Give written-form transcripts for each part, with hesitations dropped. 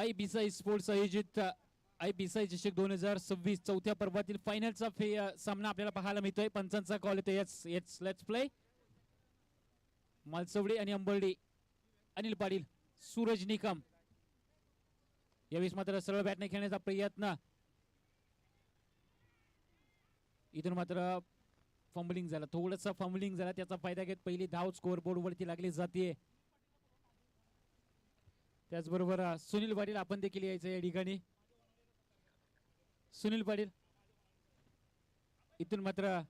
IBSI sports आयोजित IBSI चषक 2026 चौथ्या पर्वातील फायनलचा सामना आपल्याला पाहायला मिळतोय. पंचांचा कॉल येतो. Yes yes let's play. Malsawade आणि अंबर्डी. अनिल पाटील, सूरज निकम. यावेळेस मात्र सरळ बॅटने खेळण्याचा प्रयत्न. इथून मात्र फंबलिंग झाला, थोडंसं फंबलिंग झाला. त्याचा फायदा घेत पहिली धाव स्कोअर बोर्ड वरती लागली जाते. त्याचबरोबर सुनील पाटील आपण देखील यायचं या ठिकाणी. सुनील पाटील इथून मात्र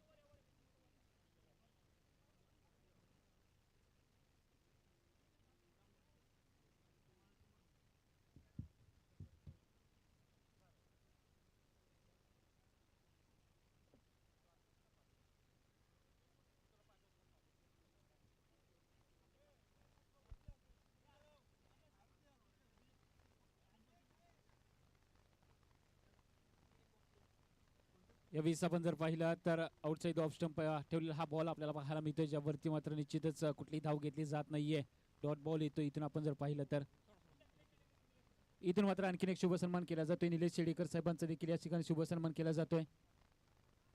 यावेळेस आपण जर पाहिलं तर आउटसाइड ऑफ स्टंप ठेवलेला हा बॉल आपल्याला पाहायला मिळतोय, ज्यावरती मात्र निश्चितच कुठली धाव घेतली जात नाहीये. डॉट बॉल येतो. इथून आपण जर पाहिलं तर इथून मात्र आणखीन एक शुभ सन्मान केला जातोय. निलेश शेडेकर साहेबांचा देखील या ठिकाणी शुभ सन्मान केला जातोय.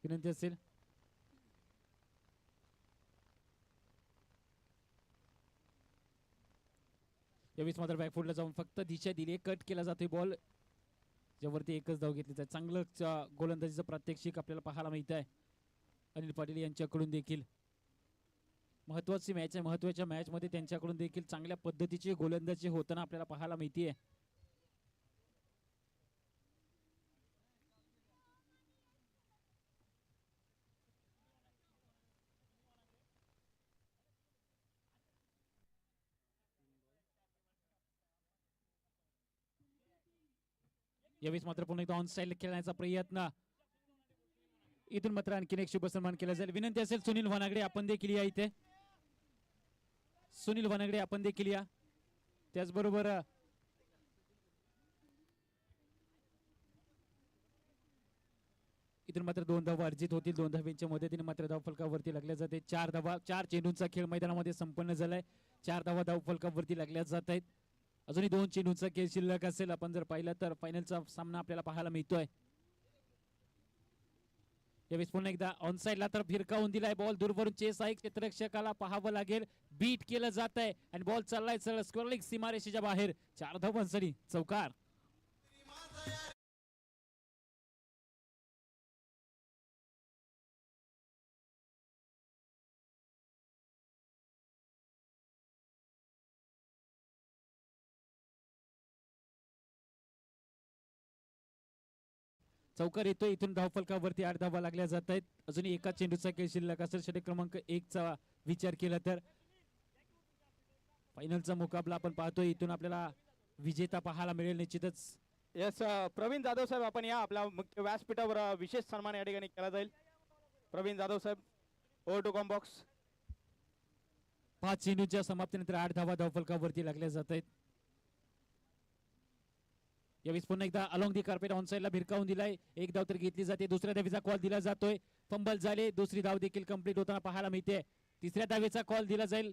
विनंती असेल यावेळेस मात्र बॅकफुटला जाऊन फक्त दिशा दिली, कट केला जातोय बॉल, ज्यावरती एकच धाव घेतली जाते. चांगलं गोलंदाजीचं प्रात्यक्षिक आपल्याला पाहायला मिळत आहे अनिल पाटील यांच्याकडून देखील. महत्वाची मॅच आहे. महत्वाच्या मॅच मध्ये त्यांच्याकडून देखील चांगल्या पद्धतीची गोलंदाजी होताना आपल्याला पाहायला मिळते. यावेळेस मात्र पुन्हा एकदा ऑन साइड खेळण्याचा प्रयत्न. इथून मात्र आणखीन एक शुभ सन्मान केला जाईल. विनंती असेल सुनील वनागडे आपण देखील या इथे. सुनील वनागडे आपण देखील या. त्याचबरोबर इथून मात्र 2 धावा अर्जित होतील. 2 धावांच्या मदतीने मात्र धावफलकावरती लागल्या जाते. 4 धावा. 4 चेंडूंचा खेळ मैदानामध्ये संपन्न झालाय. 4 धावा धावफलकावरती लागल्या जात आहेत. अजूनही 2 चेंडूंचा खेळ शिल्लक असेल. आपण जर पाहिलं तर फायनलचा सामना आपल्याला पाहायला मिळतोय. यावेळेस पुन्हा एकदा ऑन साइडला तर फिरकावून दिलाय बॉल. दूरवरून चेस आहे. क्षेत्ररक्षकाला पाहावं लागेल. बीट केलं जात आहे आणि बॉल चाललाय सरळ स्क्वेअर सीमारेषेच्या बाहेर. 4 धावांसाठी चौकार. चौकार येतोय. इथून धावफलकावरती 8 धावा लागल्या जात आहेत. अजून एका चेंडूचा खेळ शिल्लक असेल. षटक क्रमांक 1 चा विचार केला तर फायनलचा मुकाबला आपण पाहतोय. इथून आपल्याला विजेता पाहायला मिळेल निश्चितच. यस प्रवीण जाधव साहेब आपण या. आपल्या मुख्य व्यासपीठावर विशेष सन्मान या ठिकाणी केला जाईल. प्रवीण जाधव साहेब ओव्हर टू कॉम बॉक्स. 5 चेंडूच्या समाप्तीनंतर 8 धावा धावफलकावरती लागल्या जात आहेत. यावेळेस पुन्हा एकदा अलॉंग दी कार्पेट ऑन साइडला भिरकावून दिलाय. 1 धाव तर घेतली जाते. दुसऱ्या धावेचा कॉल दिला जातोय. फंबल झाले. दुसरी धाव देखील कंप्लीट होताना पाहायला मिळते. तिसऱ्या धावेचा कॉल दिला जाईल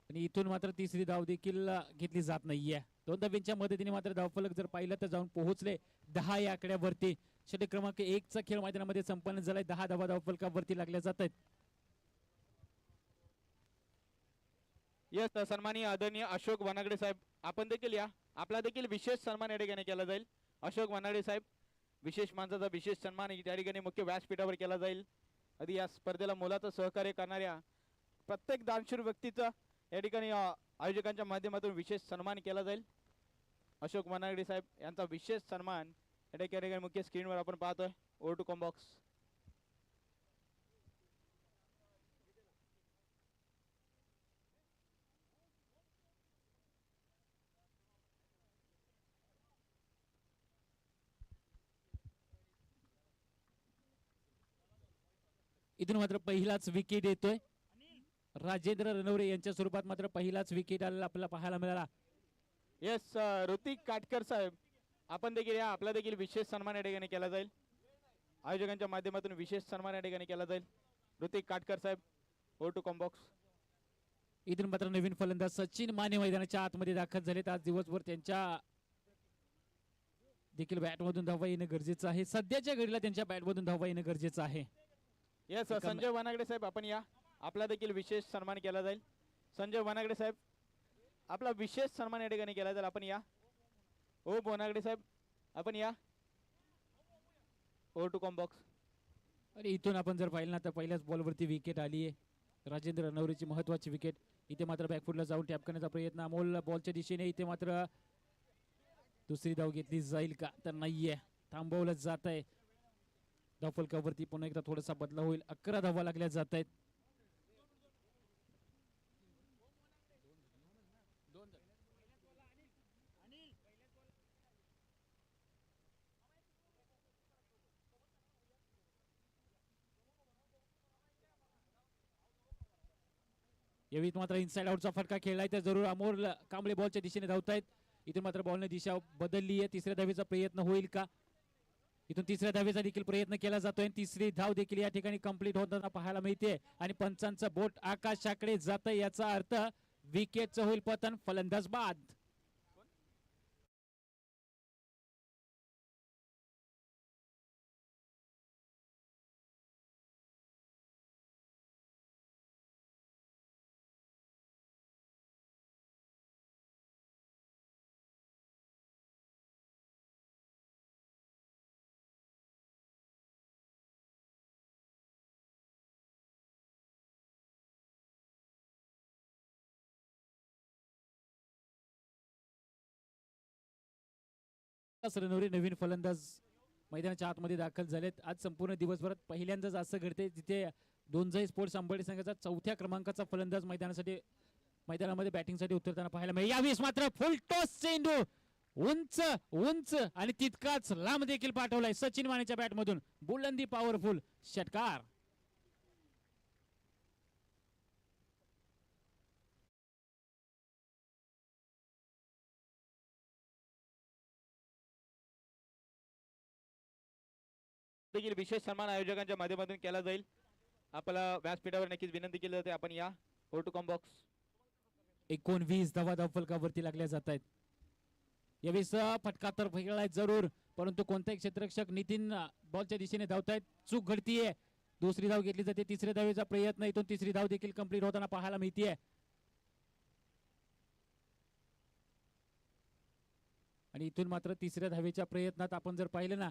आणि इथून मात्र तिसरी धाव देखील घेतली जात नाहीये. 2 धावांच्या मदतीने मात्र धावफलक जर पाहिलं तर जाऊन पोहोचले 10 या आकड्यावरती. षटक क्रमांक 1 चा खेळ मैदानामध्ये संपन्न झालाय. 10 धावा धावफलकावरती लागल्या जात आहेत. यस सन्माननीय आदरणीय अशोक वनागडे साहेब आपण देखील या. आपला देखील विशेष सन्मान या ठिकाणी केला जाईल. अशोक वनागडे साहेब विशेष माणसाचा विशेष सन्मान या ठिकाणी मुख्य व्यासपीठावर केला जाईल. आधी या स्पर्धेला मोलाचं सहकार्य करणाऱ्या प्रत्येक दानशूर व्यक्तीचा या ठिकाणी आयोजकांच्या माध्यमातून विशेष सन्मान केला जाईल. अशोक वनागडे साहेब यांचा विशेष सन्मान या ठिकाणी मुख्य स्क्रीनवर आपण पाहतोय. Over to com box. इथून मात्र पहिलाच विकेट येतोय. राजेंद्र रणवरे यांच्या स्वरूपात मात्र पहिलाच विकेट आलेला आपल्याला पाहायला मिळाला. यस ऋतिक काटकर साहेब आपण देखील या. आपला देखील विशेष सन्मान या ठिकाणी केला जाईल. आयोजकांच्या माध्यमातून विशेष सन्मान या ठिकाणी केला जाईल. ऋतिक काटकर साहेब ओव्हर टू कॉम बॉक्स. इथून मात्र नवीन फलंदाज सचिन माने मैदानाच्या आतमध्ये दाखल झालेत. आज दिवसभर त्यांच्या देखील बॅटमधून धावा येणं गरजेचं आहे. सध्याच्या घडीला त्यांच्या बॅटमधून धावा येणं गरजेचं आहे. येस संजय वनागडे साहेब आपण या, आपला देखील विशेष सन्मान केला जाईल. संजय वनागडे साहेब आपला विशेष सन्मान या ठिकाणी केला जाईल. आपण या. ओ वनागडे साहेब आपण या. Over to com box. आणि इथून आपण जर पाहिलं ना तर पहिल्याच बॉलवरती विकेट आली आहे. राजेंद्र नवरेची महत्वाची विकेट. इथे मात्र बॅकफुटला जाऊन टॅप करण्याचा प्रयत्न अमोल बॉलच्या दिशेने. इथे मात्र दुसरी धाव घेतली जाईल का तर नाहीये, थांबवलं जात आहे. धावफलकावरती पुन्हा एकदा थोडासा बदलाव होईल. 11 धावा लागल्या जात आहेत. यावेळी मात्र इनसाइड आउटचा फटका खेळलाय तर जरूर अमोल कांबळे बॉलच्या दिशेने धावतायत. इथून मात्र बॉलने दिशा बदलली आहे. तिसऱ्या धावेचा प्रयत्न होईल का? इथून तिसऱ्या धावेचा देखील प्रयत्न केला जातोय. तिसरी धाव देखील या ठिकाणी कंप्लीट होताना पाहायला मिळते आणि पंचांचं बोट आकाशाकडे जात. याचा अर्थ विकेटचं होईल पतन. फलंदाज बाद. रणवरे नवीन फलंदाज मैदानाच्या आतमध्ये दाखल झालेत. आज संपूर्ण दिवसभरात पहिल्यांदाच असं घडते जिथे दोनजाई स्पोर्ट्स अंबरडी संघाचा 4थ्या क्रमांकाचा फलंदाज मैदानामध्ये बॅटिंगसाठी उतरताना पाहायला मिळेल. यावेळेस मात्र फुल टॉस चेंडू उंच उंच आणि तितकाच लांब देखील पाठवलाय सचिन मानेच्या बॅटमधून. बुलंदी पॉवरफुल षटकार. देखील विशेष सन्मान आयोजकांच्या माध्यमातून केला जाईल. आपला व्यासपीठावर नक्कीच विनंती केली जाते आपण या. Over to com box. 19 धावा धावफलकावरती लागल्या जात आहेत. यावेळेस फटका तर फेकलाय जरूर, परंतु कोणताही क्षेत्ररक्षक नितीन बॉलच्या दिशेने धावतायत. चूक घडतीये. दुसरी धाव घेतली जाते. तिसऱ्या धावेचा प्रयत्न. इथून तिसरी धाव देखील कंप्लीट होताना पाहायला मिळतीये. आणि इथून मात्र तिसऱ्या धावेच्या प्रयत्नात आपण जर पाहिलं ना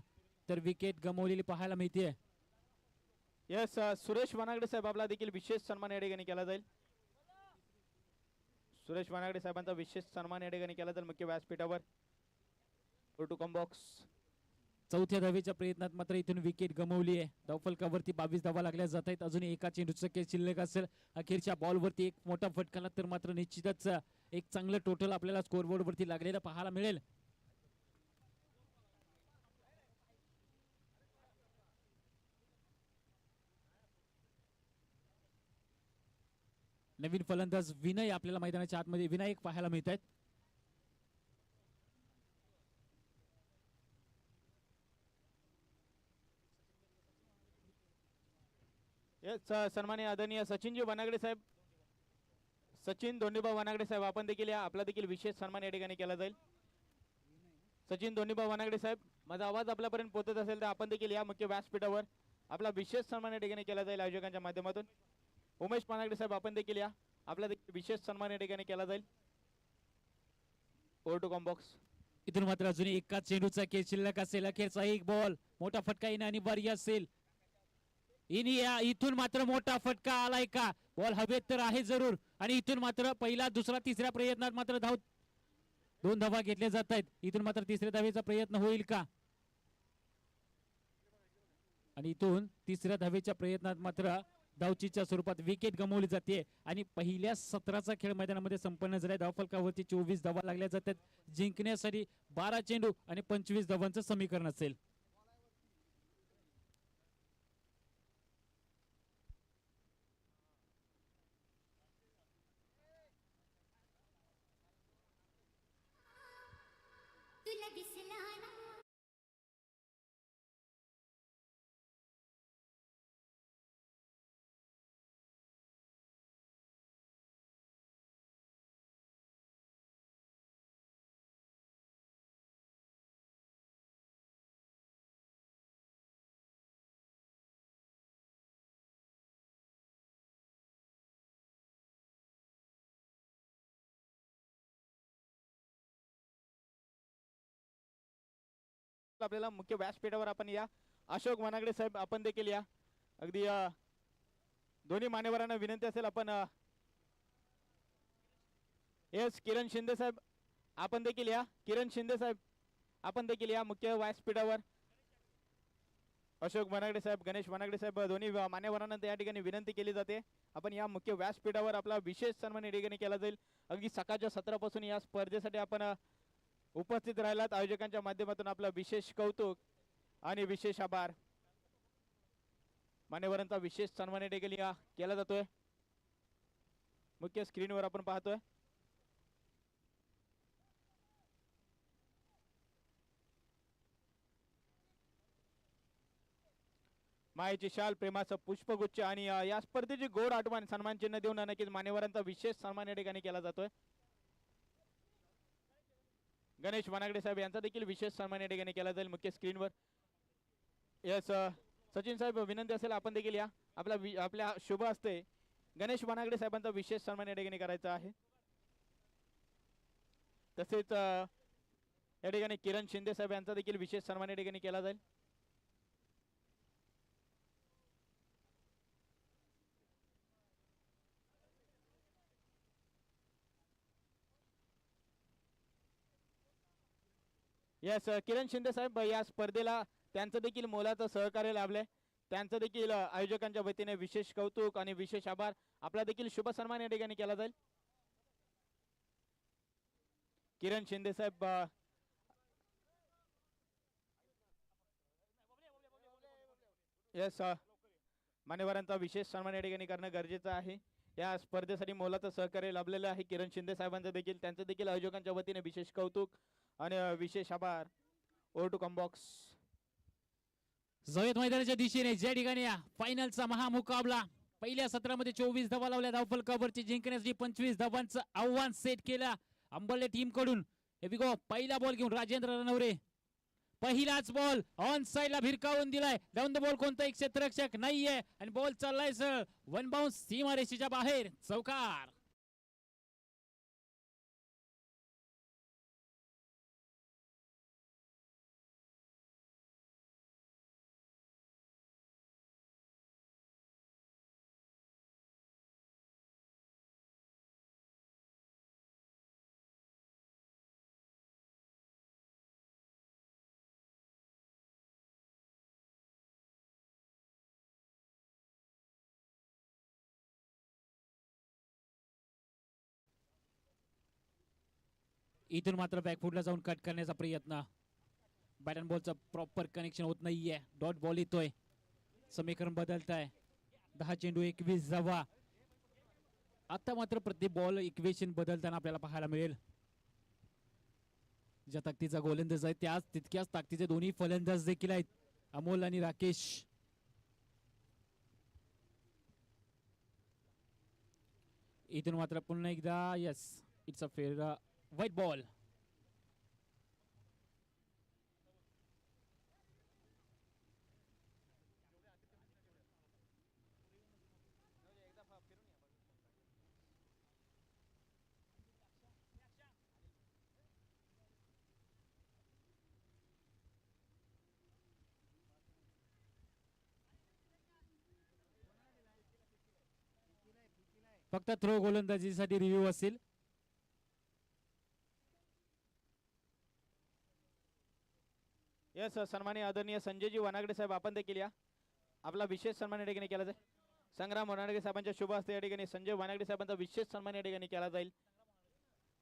तर विकेट गमावलेली पाहायला मिळतीये. यस सुरेश वनागडे साहेब आपला देखील विशेष सन्मान या ठिकाणी केला जाईल. सुरेश वनागडे साहेबांचा विशेष सन्मान या ठिकाणी केला जाईल मुख्य व्यासपीठावर. Over to com box. चौथ्या धावेच्या प्रयत्नात मात्र इथून विकेट गमावली आहे. धावफलकावरती 22 धावा लागल्या जात आहेत. अजून एका चेंडूचं खेळ शिल्लक असेल. अखेरच्या बॉलवरती एक मोठा फटका तर मात्र निश्चितच एक चांगलं टोटल आपल्याला स्कोरबोर्ड वरती लागलेलं पाहायला मिळेल. नवीन फलंदाज विनय आपल्याला मैदानाच्या आतमध्ये विनायक पाहायला मिळत आहेत. सन्माननीय आदरणीय सचिनजी वनागडे साहेब, सचिन दोंडीबा वनागडे साहेब आपण देखील या. आपला देखील विशेष सन्मान या ठिकाणी केला जाईल. सचिन दोंडीबा वनागडे साहेब माझा आवाज आपल्यापर्यंत पोहोचत असेल तर आपण देखील या मुख्य व्यासपीठावर. आपला विशेष सन्मान या ठिकाणी केला जाईल आयोजकांच्या माध्यमातून. उमेश पानागडे साहेब आपण देखील या. आपला देखील विशेष सन्मान या ठिकाणी केला जाईल. Over to com box. इथून मात्र अजून एका चेंडूचा खेळ शिल्लक असेल. अखेरचा एक बॉल. मोठा फटका येणं अनिवार्य असेल. इथून मात्र मोठा फटका आलाय का? बॉल हवेत तर आहे जरूर. आणि इथून मात्र पहिला दुसरा तिसऱ्या प्रयत्नात मात्र दोन धावा घेतल्या जात आहेत. इथून मात्र तिसऱ्या धावेचा प्रयत्न होईल का? आणि इथून तिसऱ्या धावेच्या प्रयत्नात मात्र धावचीच्या स्वरूपात विकेट गमावली जाते. आणि पहिल्या सत्राचा खेळ मैदानामध्ये संपन्न झालाय. धावफलकावरती 24 धावा लागल्या जातात. जिंकण्यासाठी 12 चेंडू आणि 25 धावांचं समीकरण असेल. आपल्याला मुख्य व्यासपीठावर आपण या अशोक वनागडे साहेब आपण देखील या अगदी दोन्ही मान्यवरांना विनंती असेल आपण येस किरण शिंदे साहेब आपण देखील या किरण शिंदे साहेब आपण देखील या मुख्य व्यासपीठावर अशोक वनागडे साहेब गणेश वनागडे साहेब दोन्ही मान्यवरांना या ठिकाणी विनंती केली जाते आपण या मुख्य व्यासपीठावर आपला विशेष सन्मान या ठिकाणी केला जाईल अगदी सकाळच्या सत्रापासून या स्पर्धेसाठी आपण उपस्थित राहिलात आयोजकांच्या माध्यमातून आपला विशेष कौतुक आणि विशेष आभार मान्यवरांचा विशेष सन्मान या ठिकाणी केला जातोय मुख्य स्क्रीनवर आपण पाहतोय मायेची शाल प्रेमाचं पुष्पगुच्छ आणि या स्पर्धेची गोड आठवण सन्मान चिन्ह देऊन नक्कीच मान्यवरांचा विशेष सन्मान या ठिकाणी केला जातोय गणेश वनागडे साहेब यांचा देखील विशेष सन्मान या ठिकाणी केला जाईल मुख्य स्क्रीनवर यस सचिन साहेब विनंती असेल आपण देखील या आपल्या शुभ हस्ते गणेश वनागडे साहेबांचा विशेष सन्मान या ठिकाणी करायचा आहे तसेच या ठिकाणी किरण शिंदे साहेब यांचा देखील विशेष सन्मान या ठिकाणी केला जाईल यस किरण शिंदे साहेब या स्पर्धेला त्यांचं देखील मोलाचं सहकार्य लाभलंय त्यांचं देखील आयोजकांच्या वतीने विशेष कौतुक आणि विशेष आभार आपला देखील शुभ सन्मान या ठिकाणी केला जाईल किरण शिंदे साहेब यस मान्यवरांचा विशेष सन्मान या ठिकाणी करणं गरजेचं आहे या स्पर्धेसाठी मोलाचं सहकार्य लाभलेलं आहे किरण शिंदे साहेबांचं देखील त्यांचं देखील आयोजकांच्या वतीने विशेष कौतुक आणि विशेष आभार ओव्हर टू कॉम्बॉक्स जयत मैदानाच्या दिशेने ज्या ठिकाणी फायनलचा महामुकाबला पहिल्या सत्रामध्ये 24 धावा लावल्या धावफलकावरती जिंकण्यासाठी 25 धावांचं आव्हान सेट केलं अंबरले टीम कडून पहिला बॉल घेऊन राजेंद्र रणवरे पहिलाच बॉल ऑन साइडला भिरकावून दिलाय डाऊन द बॉल कोणताही क्षेत्ररक्षक नाहीये आणि बॉल चाललाय सर वन बाउन्स सीमारेषेच्या बाहेर चौकार इथून मात्र बॅकफुटला जाऊन कट करण्याचा प्रयत्न बॅट अँड बॉलचं प्रॉपर कनेक्शन होत नाहीये डॉट बॉल येतोय समीकरण बदलत आहे 10 चेंडू 21 धावा आता मात्र प्रत्येक बॉल इक्वेशन बदलताना आपल्याला पाहायला मिळेल ज्या ताकदीचा गोलंदाज आहे त्याच तितक्याच ताकदीचे दोन्ही फलंदाज देखील आहेत अमोल आणि राकेश इथून मात्र पुन्हा एकदा yes it's a fair white ball फक्त थ्रो गोलंदाजीसाठी रिव्ह्यू असेल यस सन्माननीय आदरणीय संजयजी वनागडे साहेब आपण देखील या आपला विशेष सन्मान या ठिकाणी केला जाईल संग्राम वनागडे साहेबांच्या शुभ हस्ते या ठिकाणी संजय वनागडे साहेबांचा विशेष सन्मान या ठिकाणी केला जाईल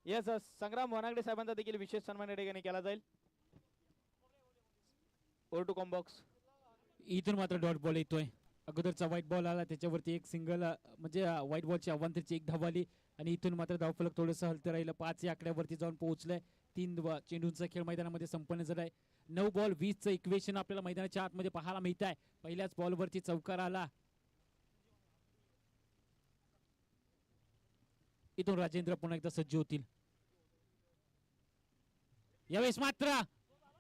यस संग्राम वनागडे साहेबांचा देखील विशेष सन्मान या ठिकाणी केला जाईल ओव्हर टू कॉम्बॉक्स इथून मात्र डॉट बॉल येतोय अगोदरचा व्हाईट बॉल आला त्याच्यावरती एक सिंगल म्हणजे व्हाईट बॉलची अवांतरची एक धाव आली आणि इथून मात्र धावफलक थोडंसं हलतं राहिलं 5 या आकड्यावरती जाऊन पोहोचलंय 3 चेंडूंचा खेळ मैदानामध्ये संपन्न झालाय 9 बॉल 20चं इक्वेशन आपल्याला मैदानाच्या आतमध्ये पाहायला मिळत आहे पहिल्याच बॉलवरती चौकार आला इथून राजेंद्र पुन्हा एकदा सज्ज होतील यावेळेस मात्र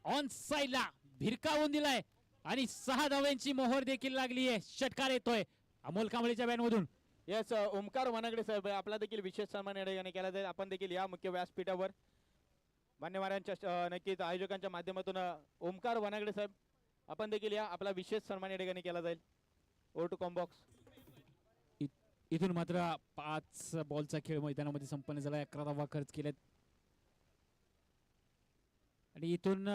ऑन साइडला भिरकावून दिलाय आणि 6 धाव्यांची मोहर देखील लागली आहे षटकार येतोय अमोल कांबळेच्या बॅट मधून यस ओमकार वनागडे साहेब आपला देखील विशेष सन्मान या ठिकाणी केला जाईल आपण देखील या मुख्य व्यासपीठावर मान्यवरांच्या नक्कीच आयोजकांच्या माध्यमातून ओमकार वनागडे साहेब आपण देखील या आपला विशेष सन्मान या ठिकाणी केला जाईल. ओव्हर टू कॉम्बॉक्स. इथून मात्र 5 बॉलचा खेळ मैदानामध्ये संपन्न झाला. 11 धावा खर्च केलेत आणि इथून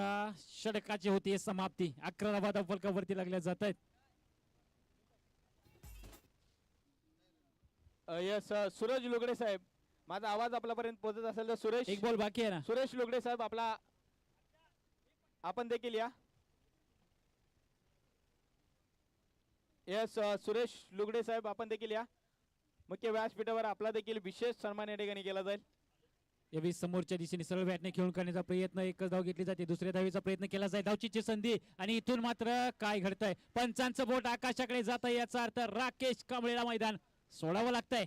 षटकाची होती समाप्ती. 11 धावा फलकावरती लागल्या जात आहेत. यस सूरज लुगडे साहेब माझा आवाज आपल्यापर्यंत पोहोचत असेल तर सुरेश एक बॉल बाकी आहे ना. सुरेश लुगडे साहेब आपला आपण देखील या. यस सुरेश लुगडे साहेब आपण देखील या. मुख्य व्यासपीठावर आपला देखील विशेष सन्मान या ठिकाणी केला जाईल. यावेळी समोरच्या दिशेने सरळ बॅटने खेळून करण्याचा प्रयत्न. एकच धाव घेतली जाते. दुसऱ्या धावेचा प्रयत्न केला जाईल. धावचीची संधी आणि इथून मात्र काय घडतंय. पंचांचं बोट आकाशाकडे जात आहे. याचा अर्थ राकेश कांबळेला मैदान सोडावं लागतंय.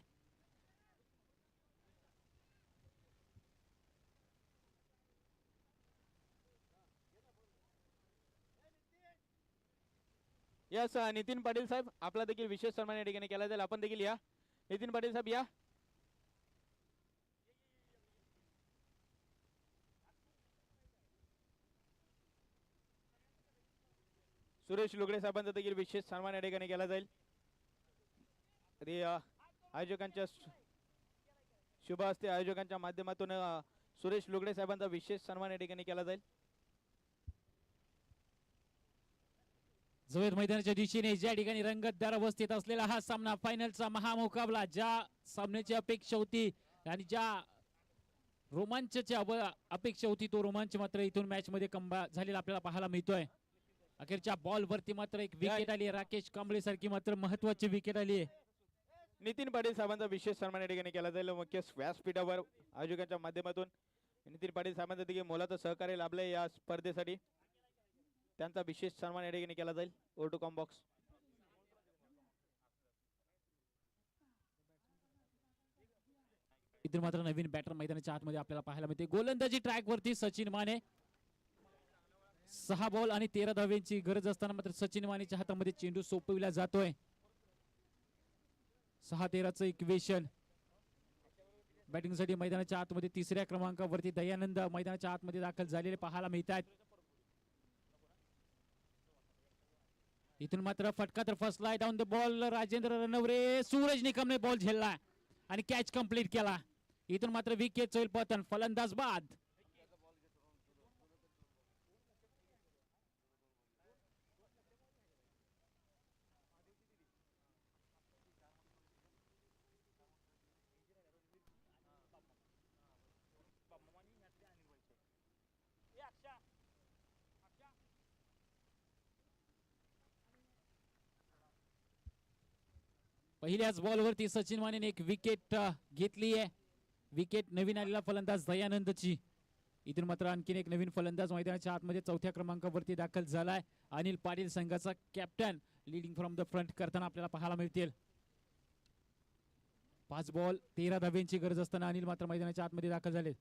यस नितीन पाटील साहेब आपला देखील विशेष सन्मान या ठिकाणी केला जाईल. आपण देखील या. नितीन पाटील साहेब या. सुरेश लुगडे साहेबांचा देखील विशेष सन्मान या ठिकाणी केला जाईल. तरी आयोजकांच्या शुभ हस्ते आयोजकांच्या माध्यमातून सुरेश लुगडे साहेबांचा विशेष सन्मान या ठिकाणी केला जाईल. जवळ मैदानाच्या दिशेने ज्या ठिकाणी रंगतदार अवस्थेत असलेला हा सामना फायनलचा महामुकाबला ज्या सामन्याची अपेक्षा होती आणि ज्या रोमांचची अपेक्षा होती तो रोमांच मात्र इथून मॅच मध्ये झालेला आपल्याला पाहायला मिळतोय. अखेरच्या बॉल वरती मात्र एक विकेट आली. राकेश कांबळे सारखी मात्र महत्वाची विकेट आली आहे. नितीन पाटील साहेबांचा विशेष सन्मान या ठिकाणी केला जाईल. मुख्य व्यासपीठावर आयोजकांच्या माध्यमातून नितीन पाटील साहेबांचा देखील मोलाचं सहकार्य लाभलंय या स्पर्धेसाठी. त्यांचा विशेष सन्मान या ठिकाणी केला जाईल. ओव्हर टू कॉम्बॉक्स. इथून मात्र नवीन बॅटर मैदानाच्या आतमध्ये आपल्याला पाहायला मिळते. गोलंदाजी ट्रॅक वरती सचिन माने. 6 बॉल आणि 13 धाव्यांची गरज असताना मात्र सचिन मानेच्या हातामध्ये चेंडू सोपविला जातोय. 6-13चं इक्वेशन. बॅटिंगसाठी मैदानाच्या आतमध्ये 3ऱ्या क्रमांकावरती दयानंद मैदानाच्या आतमध्ये दाखल झालेले पाहायला मिळतात. इथून मात्र फटका तर फसलाय. Down the ball Rajendra Ranaware. Suraj निकमने बॉल झेलला आणि कॅच कंप्लीट केला. इथून मात्र विकेट होईल पतन. फलंदाज बाद. पहिल्याच बॉलवरती सचिन मानेने एक विकेट घेतली आहे. विकेट नवीन आलेला फलंदाज दयानंदची. इथून मात्र आणखीन एक नवीन फलंदाज मैदानाच्या आतमध्ये 4थ्या क्रमांकावरती दाखल झालाय. अनिल पाटील संघाचा captain leading from the front करताना आपल्याला पाहायला मिळतील. 5 बॉल 13 धाव्यांची गरज असताना अनिल मात्र मैदानाच्या आतमध्ये दाखल झाले.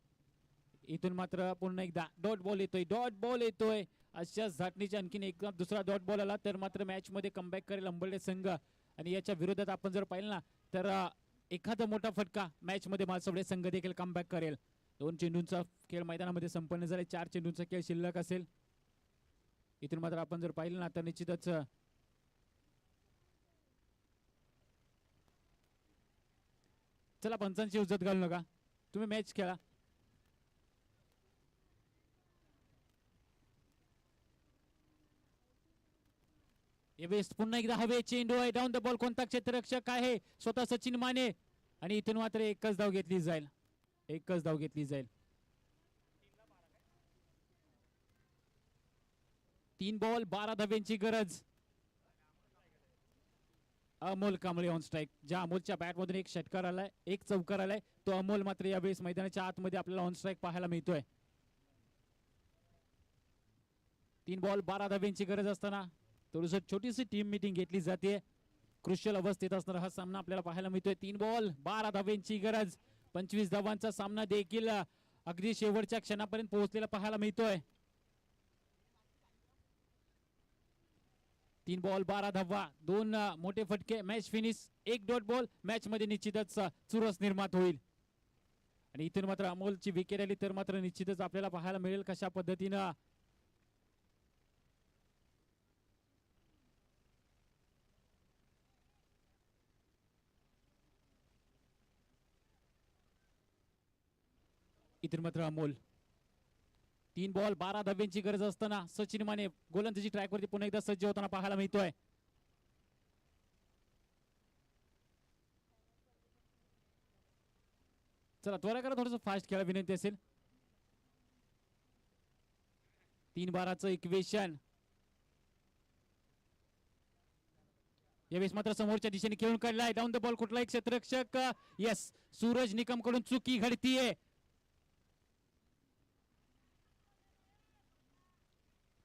इथून मात्र पुन्हा एकदा डॉट बॉल येतोय. अशाच झाटणीचे आणखीन एक दुसरा डॉट बॉल आला तर मात्र मॅच मध्ये कमबॅक करेल अंबरडे संघ. आणि याच्या विरोधात आपण जर पाहिलं ना तर एखादा मोठा फटका मॅच मध्ये मालसवडे संघ देखील कमबॅक करेल. 2 चेंडूंचा खेळ मैदानामध्ये संपन्न झाला. 4 चेंडूंचा खेळ शिल्लक असेल. इथून मात्र आपण जर पाहिलं ना तर निश्चितच चला पंचांची उजत घालू नका. तुम्ही मॅच खेळा. पुन्हा एकदा हवे चेंडू आहे. Down the ball. कोणता क्षेत्ररक्षक आहे. स्वतः सचिन माने. आणि इथून मात्र एकच धाव घेतली जाईल. 3 बॉल 12 धाव्यांची गरज. Amol Kamble on strike. ज्या अमोलच्या बॅटमधून एक षटकार आलाय, एक चौकार आलाय, तो अमोल मात्र यावेळेस मैदानाच्या आतमध्ये आपल्याला ऑन स्ट्राईक पाहायला मिळतोय. 3 बॉल 12 धाव्यांची गरज असताना थोडीशी छोटीशी टीम मीटिंग घेतली जाते. क्रुशियल अवस्थेत असणारा हा सामना आपल्याला पाहायला मिळतोय. 3 बॉल 12 धाव्यांची गरज. 25 धावांचा सामना देखील अगदी शेवटच्या क्षणापर्यंत पोहोचलेला पाहायला मिळतोय. 3 बॉल 12 धावा. 2 मोठे फटके. Match finish. 1 dot ball. Match मध्ये निश्चितच चुरस निर्माण होईल. आणि इथून मात्र अमोलची विकेट आली तर मात्र निश्चितच आपल्याला पाहायला मिळेल कशा पद्धतीनं इथून मात्र अमोल 3 बॉल 12 धाब्यांची गरज असताना सचिन माने गोलंदाजी ट्रॅक वरती पुन्हा एकदा सज्ज होताना पाहायला मिळतोय. चला त्वरा करा, थोडस फास्ट खेळा विनंती असेल. 3-12चं इक्वेशन यावेळेस मात्र समोरच्या दिशेने खेळून काढलाय. डाऊन द बॉल कुठला एक क्षेत्ररक्षक. यस, सूरज निकम कडून चुकी घडतीये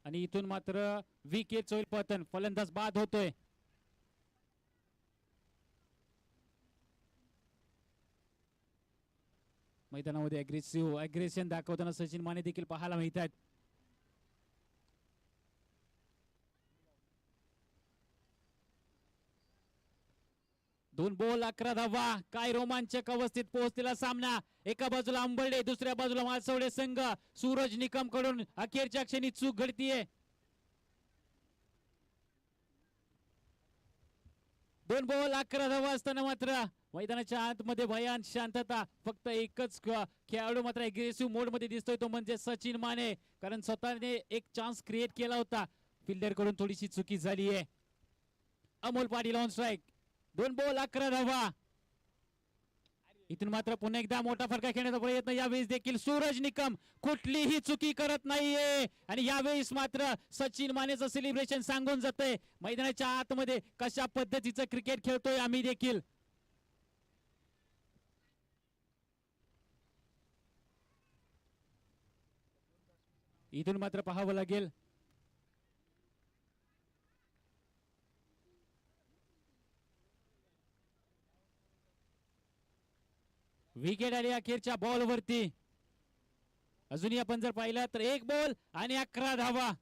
आणि इथून मात्र विकेट होईल पतन. फलंदाज बाद होतोय. मैदानामध्ये अग्रेशन दाखवताना सचिन माने देखील पाहायला मिळतात. दोन बॉल 11 धावा. काय रोमांचक अवस्थेत पोहोचलेला सामना. एका बाजूला अंबर्डे, दुसऱ्या बाजूला माळसवडे संघ. सूरज निकम कडून अखेरच्या क्षणी चूक घडतीये. 2 बॉल 11 धावा असताना मात्र मैदानाच्या आतमध्ये भयान शांतता. फक्त एकच खेळाडू मात्र अग्रेसिव्ह मोड मध्ये दिसतोय, तो म्हणजे सचिन माने. कारण स्वतःने एक चान्स क्रिएट केला होता, फिल्डर कडून थोडीशी चुकी झाली आहे. Amol Patil on strike. 2 ball 11 धावा. इथून मात्र पुन्हा एकदा मोठा फरका खेळण्याचा प्रयत्न. यावेळेस देखील सूरज निकम कुठलीही चुकी करत नाहीये आणि यावेळेस मात्र सचिन मानेचं सेलिब्रेशन सांगून जातंय मैदानाच्या आतमध्ये कशा पद्धतीचं क्रिकेट खेळतोय आम्ही देखील. इथून मात्र पाहावं लागेल विकेट आली अखेरच्या बॉल वरती. अजूनही आपण जर पाहिलं तर 1 बॉल आणि 11 धावा.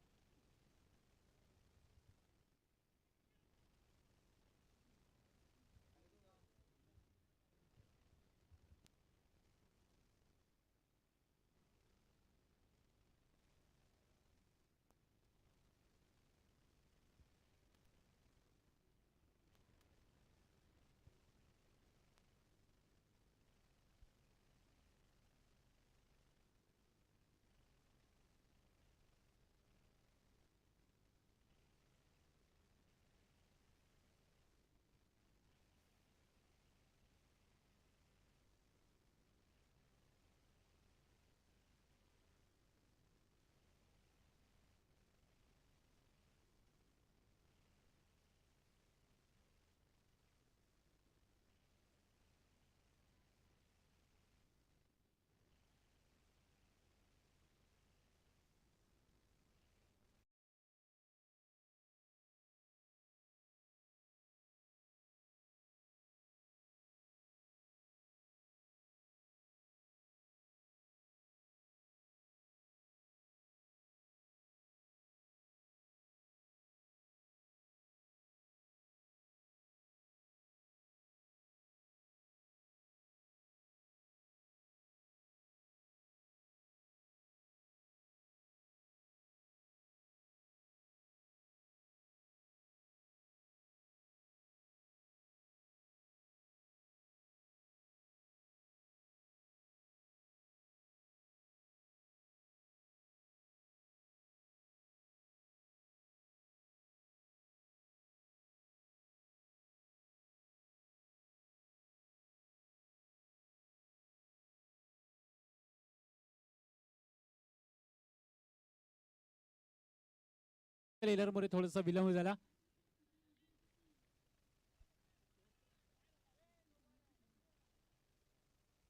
लेलर मध्ये थोडासा विलंब झाला.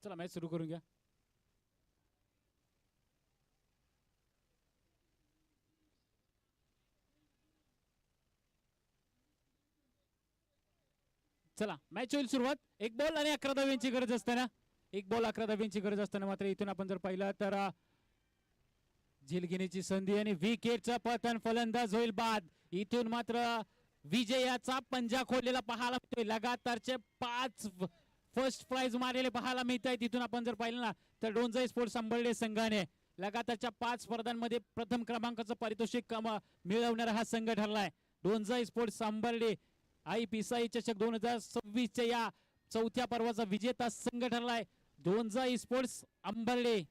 चला मॅच सुरू करून घ्या. चला मॅच होईल सुरुवात. 1 बॉल आणि 11 धाव्यांची गरज असताना 1 बॉल 11 धाव्यांची गरज असताना मात्र इथून आपण जर पाहिलं तर झेल घेण्याची संधी आणि विकेटचं पतन. फलंदाज होईल बाद. इथून मात्र विजयाचा पंजा खोललेला पाहायला मिळतोय. लगातारचे 5 फर्स्ट प्राइज मारलेले पाहायला मिळत आहे. तिथून आपण जर पाहिलं ना तर डोंजा स्पोर्ट्स अंबर्डे संघाने लगातारच्या 5 स्पर्धांमध्ये प्रथम क्रमांकाचं पारितोषिक मिळवणारा हा संघ ठरलाय. डोंजा स्पोर्ट्स अंबर्डे IPSI चषक 2026 च्या या चौथ्या पर्वाचा विजेता संघ ठरलाय. डोंजा स्पोर्ट्स अंबर्डे.